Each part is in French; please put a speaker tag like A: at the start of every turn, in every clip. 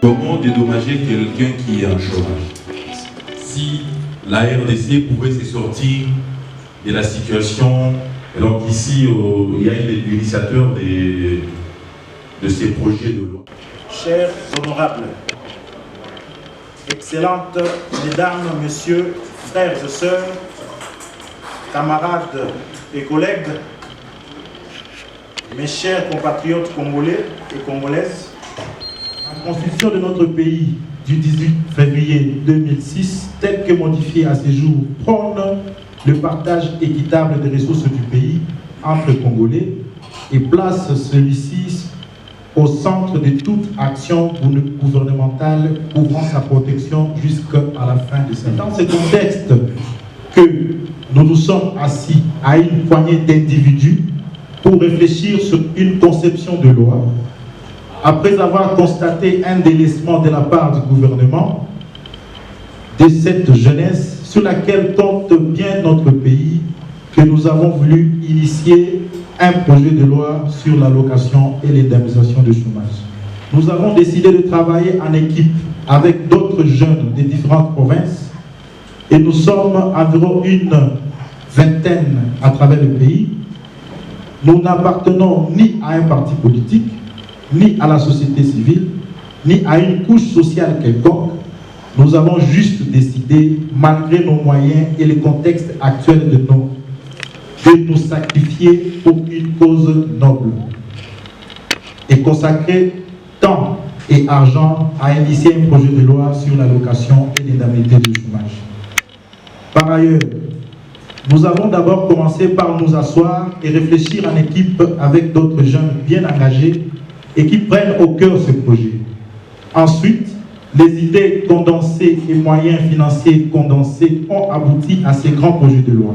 A: Comment dédommager quelqu'un qui est en chômage? Si la RDC pouvait se sortir de la situation, et donc ici il y a l'initiateur de ces projets de loi.
B: Chers honorables, excellentes mesdames, messieurs, frères et sœurs, camarades et collègues, mes chers compatriotes congolais et congolaises, la Constitution de notre pays du 18 février 2006, telle que modifiée à ce jour, prône le partage équitable des ressources du pays entre Congolais et place celui-ci au centre de toute action gouvernementale couvrant sa protection jusqu'à la fin de sa vie. Dans ce contexte que nous nous sommes assis à une poignée d'individus pour réfléchir sur une conception de loi, après avoir constaté un délaissement de la part du gouvernement de cette jeunesse sur laquelle compte bien notre pays, que nous avons voulu initier un projet de loi sur l'allocation et l'indemnisation du chômage. Nous avons décidé de travailler en équipe avec d'autres jeunes des différentes provinces et nous sommes environ une vingtaine à travers le pays. Nous n'appartenons ni à un parti politique, ni à la société civile, ni à une couche sociale quelconque. Nous avons juste décidé, malgré nos moyens et le contexte actuel de nous sacrifier pour une cause noble et consacrer temps et argent à initier un projet de loi sur l'allocation et l'indemnité du chômage. Par ailleurs, nous avons d'abord commencé par nous asseoir et réfléchir en équipe avec d'autres jeunes bien engagés et qui prennent au cœur ce projet. Ensuite, les idées condensées et moyens financiers condensés ont abouti à ces grands projets de loi.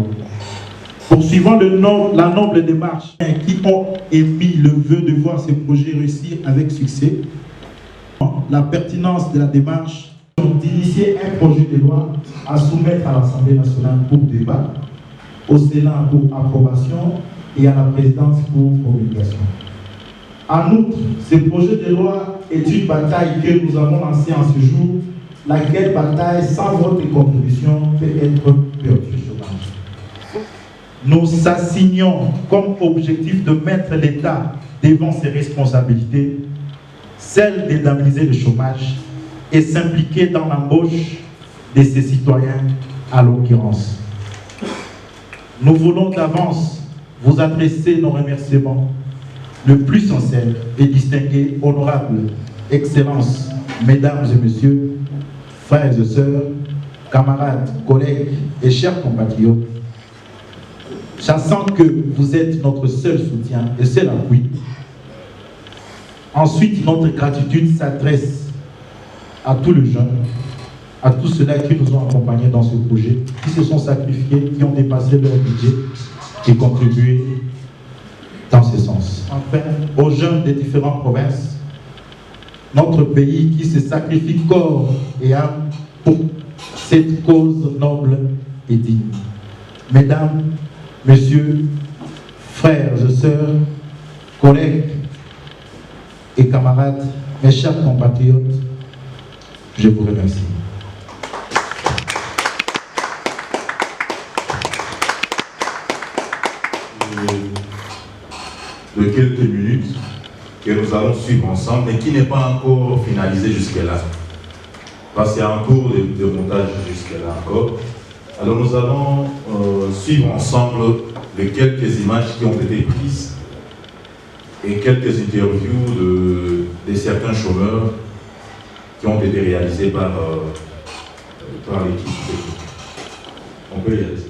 B: Poursuivant la noble démarche qui ont émis le vœu de voir ces projets réussir avec succès, la pertinence de la démarche d'initier un projet de loi à soumettre à l'Assemblée nationale pour débat, au Sénat pour approbation et à la présidence pour promulgation. En outre, ce projet de loi est une bataille que nous avons lancée en ce jour, laquelle bataille, sans votre contribution, peut être perdue. Nous assignons comme objectif de mettre l'État devant ses responsabilités, celle d'indemniser le chômage et s'impliquer dans l'embauche de ses citoyens à l'occurrence. Nous voulons d'avance vous adresser nos remerciements le plus sincère et distingué, honorable, excellences, mesdames et messieurs, frères et sœurs, camarades, collègues et chers compatriotes, sachant que vous êtes notre seul soutien et seul appui. Ensuite, notre gratitude s'adresse à tous les jeunes, à tous ceux-là qui nous ont accompagnés dans ce projet, qui se sont sacrifiés, qui ont dépassé leur budget et contribué dans ce sens. Enfin, aux jeunes des différentes provinces, notre pays qui se sacrifie corps et âme pour cette cause noble et digne. Mesdames, messieurs, frères et sœurs, collègues et camarades, mes chers compatriotes, je vous remercie.
A: De quelques minutes que nous allons suivre ensemble, mais qui n'est pas encore finalisé jusque-là. Parce qu'il y a un cours de montage jusque-là encore. Alors nous allons suivre ensemble les quelques images qui ont été prises et quelques interviews de certains chômeurs qui ont été réalisés par l'équipe. On peut y aller.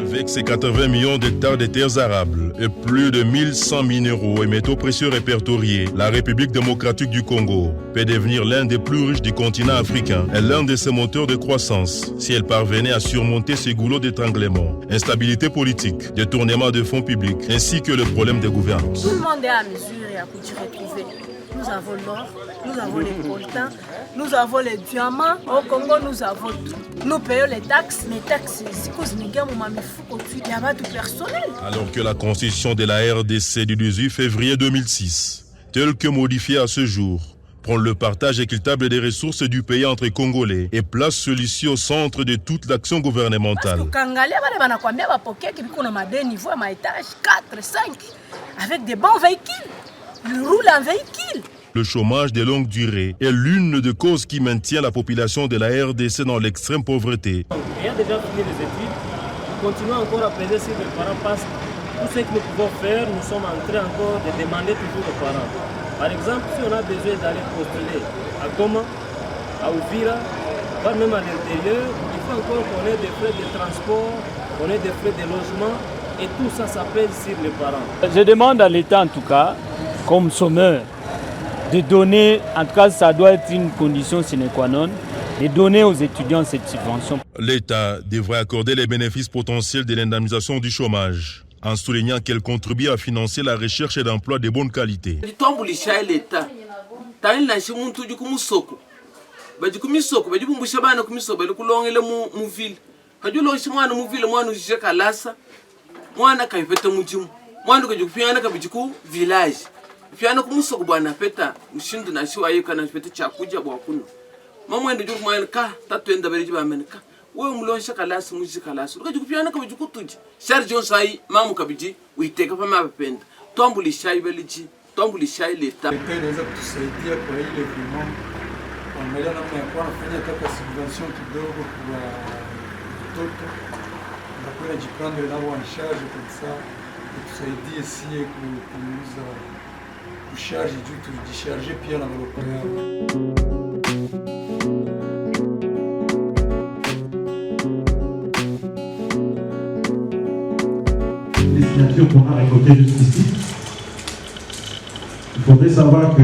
C: Avec ses 80 millions d'hectares de terres arables et plus de 1100 minéraux et métaux précieux répertoriés, la République démocratique du Congo peut devenir l'un des plus riches du continent africain et l'un de ses moteurs de croissance si elle parvenait à surmonter ses goulots d'étranglement, instabilité politique, détournement de fonds publics ainsi que le problème de gouvernance.
D: Tout le monde est à mesure et à coup de retrouver. Nous avons l'or, nous avons les coltans, nous avons les diamants. Au Congo, nous avons tout. Nous payons les taxes. Les taxes, c'est cause de il n'y a pas de personnel.
C: Alors que la constitution de la RDC du 18 février 2006, telle que modifiée à ce jour, prend le partage équitable des ressources du pays entre Congolais et place celui-ci au centre de toute l'action gouvernementale.
D: Avec des bons véhicules. Ils roulent en véhicule.
C: Le chômage de longue durée est l'une des causes qui maintient la population de la RDC dans l'extrême pauvreté.
E: Il a déjà fini les études. Nous continuons encore à peser sur les parents parce que tout ce que nous pouvons faire, nous sommes en train encore de demander toujours aux parents. Par exemple, si on a besoin d'aller postuler à Goma, à Uvira, voire même à l'intérieur, il faut encore qu'on ait des frais de transport, qu'on ait des frais de logement, et tout ça s'appelle sur les parents.
F: Je demande à l'État en tout cas, comme sommeur, de donner, en tout cas ça doit être une condition sine qua non, de donner aux étudiants cette subvention.
C: L'État devrait accorder les bénéfices potentiels de l'indemnisation du chômage, en soulignant qu'elle contribue à financer la recherche d'emplois de bonne qualité.
B: Les signatures qu'on a récoltées jusqu'ici, il faudrait savoir que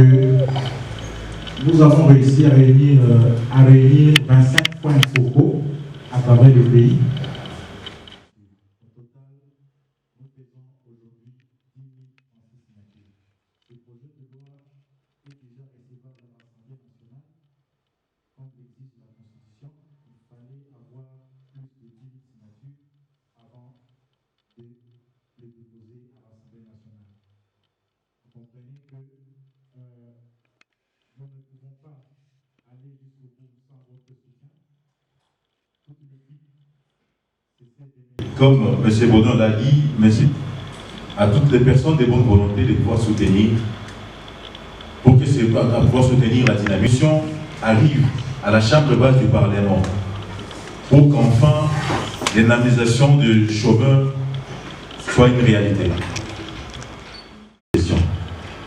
B: nous avons réussi à réunir 25 points focaux à travers le pays.
A: Comme M. Baudon l'a dit, merci à toutes les personnes de bonne volonté de pouvoir soutenir, pour que pouvoir soutenir la dynamique arrive à la chambre basse du Parlement, pour qu'enfin l'indemnisation de chômeurs soit une réalité.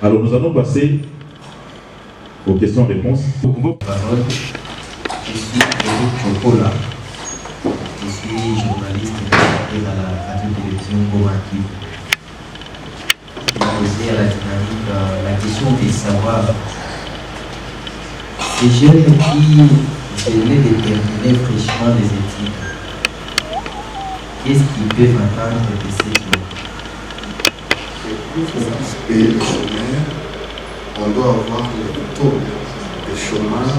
A: Alors nous allons passer aux questions-réponses.
G: Je suis Eric Chokola. Je suis journaliste à la radio-télévision Gomaki. Je vais poser à la dynamique la question de savoir ces jeunes qui venaient de terminer fraîchement les études, qu'est-ce qu'ils peuvent attendre de ces jours?
H: Pour payer les chômeurs, on doit avoir le taux de chômage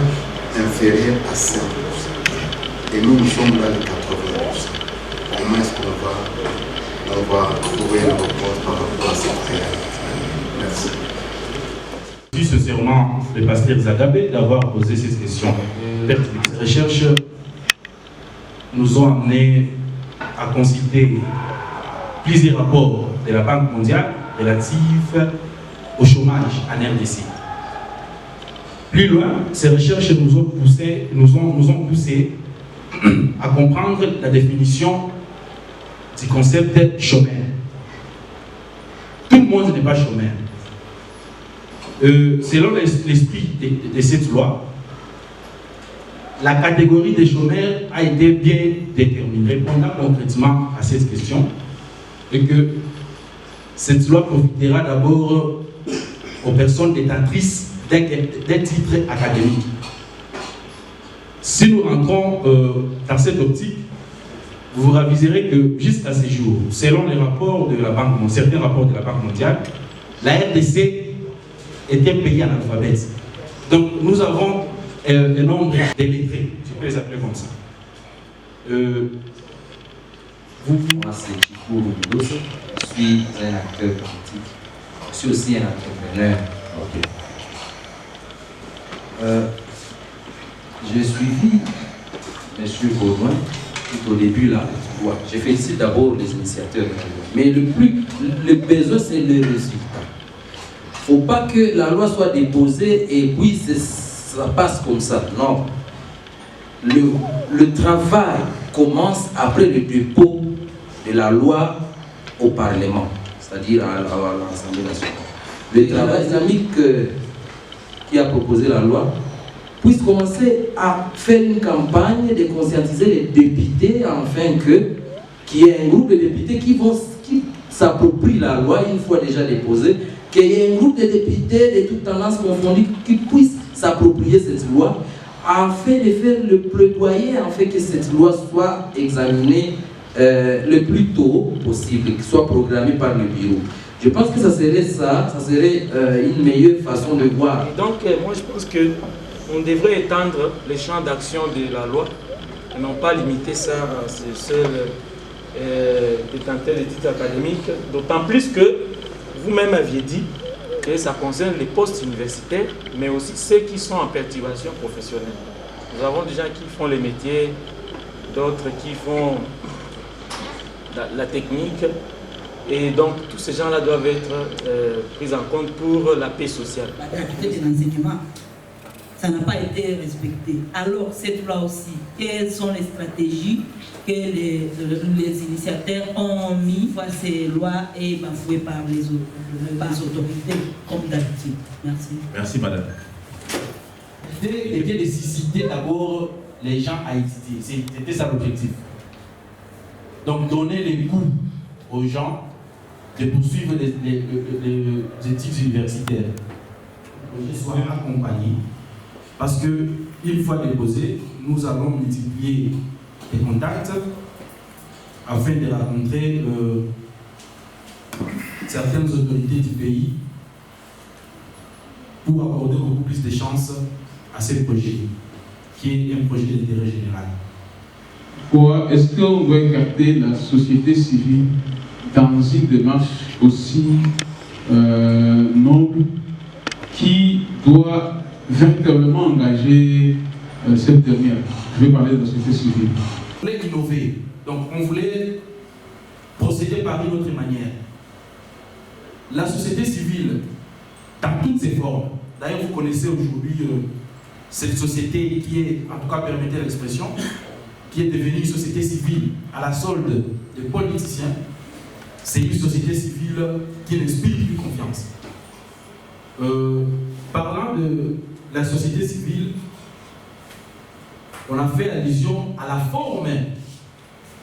H: inférieur à 5%. Et nous sommes dans les 80%. Comment est-ce qu'on va trouver une réponse par rapport à cette réalité? Merci.
I: Je suis sincèrement le pasteur Zagabé d'avoir posé cette question. Les recherches nous ont amené à consulter plusieurs rapports de la Banque mondiale relatifs au chômage en RDC. Plus loin, ces recherches nous ont poussé à comprendre la définition du concept chômeur. Tout le monde n'est pas chômeur. Selon l'esprit de cette loi, la catégorie des chômeurs a été bien déterminée. Répondant concrètement à cette question, et que cette loi profitera d'abord aux personnes détentrices d'un titre académique. Si nous rentrons dans cette optique, vous raviserez que jusqu'à ce jour, selon les rapports de la Banque, certains rapports de la Banque mondiale, la RDC est un pays analphabète. Donc nous avons un nombre d'illettrés, je peux les appeler comme ça.
G: Moi, c'est Chico Rubidoso. Je suis un acteur politique. Je suis aussi un entrepreneur. J'ai suivi M. Baudouin tout au début là. Ouais. Je félicite d'abord les initiateurs. Mais le besoin, c'est le résultat. Il ne faut pas que la loi soit déposée et puis ça passe comme ça. Non. Le travail commence après le dépôt de la loi au Parlement, c'est-à-dire à l'Assemblée nationale. Le travail islamique qui a proposé la loi puisse commencer à faire une campagne de conscientiser les députés afin qu'il y ait un groupe de députés qui s'approprient la loi une fois déjà déposée, qu'il y ait un groupe de députés de toutes tendances confondues qui puissent s'approprier cette loi afin de faire le plaidoyer, afin que cette loi soit examinée le plus tôt possible, qu'il soit programmé par le bureau. Je pense que ça serait une meilleure façon de voir.
E: Et donc, moi je pense qu'on devrait étendre les champs d'action de la loi et non pas limiter ça à ces seuls détenteurs de titres académiques, d'autant plus que vous-même aviez dit que ça concerne les postes universitaires, mais aussi ceux qui sont en perturbation professionnelle. Nous avons des gens qui font les métiers, d'autres qui font la technique, et donc tous ces gens-là doivent être pris en compte pour la paix sociale.
J: La gratuité de l'enseignement, ça n'a pas été respecté. Alors cette loi aussi, quelles sont les stratégies que les initiateurs ont mis pour ces lois et bafouées par les autorités, comme d'habitude? Merci.
A: Merci, madame.
I: L'idée était de susciter d'abord les gens à étudier. C'était ça l'objectif. Donc donner les coûts aux gens de poursuivre les études universitaires. Le projet soit accompagné parce que une fois déposé, nous allons multiplier les contacts afin de rencontrer certaines autorités du pays pour accorder beaucoup plus de chances à ce projet, qui est un projet d'intérêt général.
K: Est-ce qu'on doit écarter la société civile dans une démarche aussi noble qui doit véritablement engager cette dernière? Je vais parler de la société civile.
I: On voulait innover, donc on voulait procéder par une autre manière. La société civile, dans toutes ses formes, d'ailleurs vous connaissez aujourd'hui cette société qui est, en tout cas permettez l'expression, qui est devenue une société civile à la solde des politiciens, c'est une société civile qui n'inspire plus confiance. Parlant de la société civile, on a fait allusion à la forme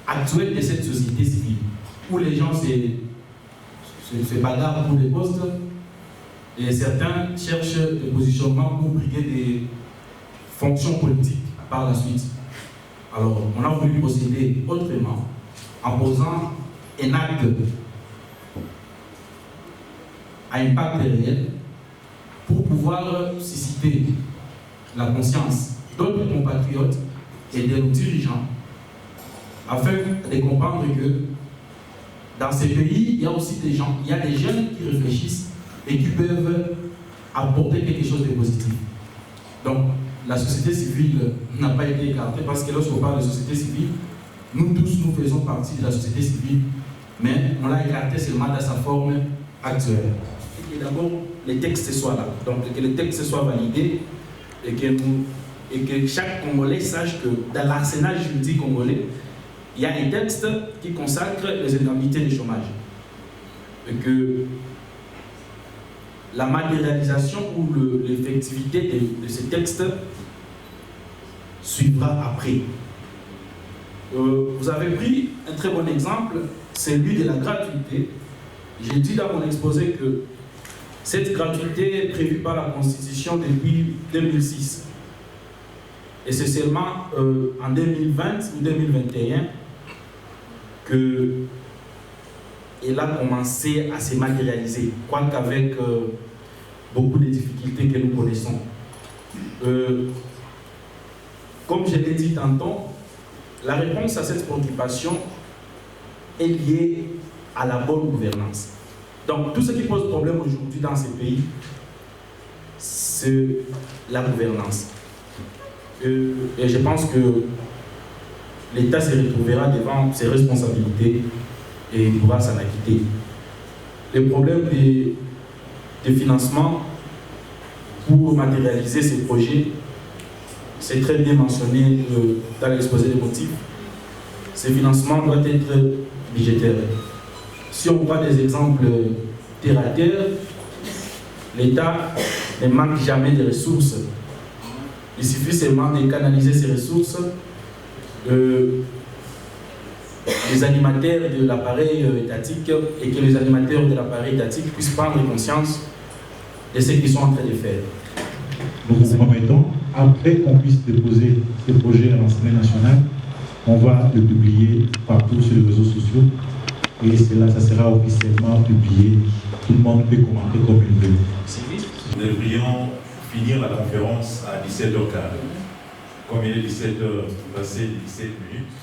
I: actuelle de cette société civile, où les gens se bagarrent pour les postes et certains cherchent des positionnements pour briguer des fonctions politiques par la suite. Alors, on a voulu procéder autrement en posant un acte à impact réel pour pouvoir susciter la conscience d'autres compatriotes et de nos dirigeants afin de comprendre que dans ces pays, il y a aussi des gens, il y a des jeunes qui réfléchissent et qui peuvent apporter quelque chose de positif. Donc, la société civile n'a pas été écartée parce que lorsqu'on parle de société civile, nous tous, nous faisons partie de la société civile, mais on l'a écartée seulement dans sa forme actuelle. Et que d'abord, les textes soient là, donc que les textes soient validés et que chaque Congolais sache que dans l'arsenal juridique congolais, il y a un texte qui consacre les indemnités de chômage. Et que la matérialisation ou l'effectivité de ces textes suivra après. Vous avez pris un très bon exemple, celui de la gratuité. J'ai dit dans mon exposé que cette gratuité est prévue par la Constitution depuis 2006. Et c'est seulement en 2020 ou 2021 qu'elle a commencé à se matérialiser. Quoiqu'avec beaucoup de difficultés que nous connaissons. Comme je l'ai dit tantôt, la réponse à cette préoccupation est liée à la bonne gouvernance. Donc tout ce qui pose problème aujourd'hui dans ces pays, c'est la gouvernance. Et je pense que l'État se retrouvera devant ses responsabilités et il pourra s'en acquitter. Les problèmes de financement pour matérialiser ces projets, c'est très bien mentionné dans l'exposé des motifs. Ces financements doivent être budgétaires. Si on voit des exemples terre à terre, l'État ne manque jamais de ressources. Il suffit seulement de canaliser ces ressources. Les animateurs de l'appareil étatique et que les animateurs de l'appareil étatique puissent prendre conscience de ce qu'ils sont en train de faire.
B: Nous vous promettons, après qu'on puisse déposer ces projets à l'Assemblée nationale, on va le publier partout sur les réseaux sociaux et ça sera officiellement publié. Tout le monde peut commenter comme il veut.
A: Nous devrions finir la conférence à 17h15. Comme il est 17h, passé 17 minutes.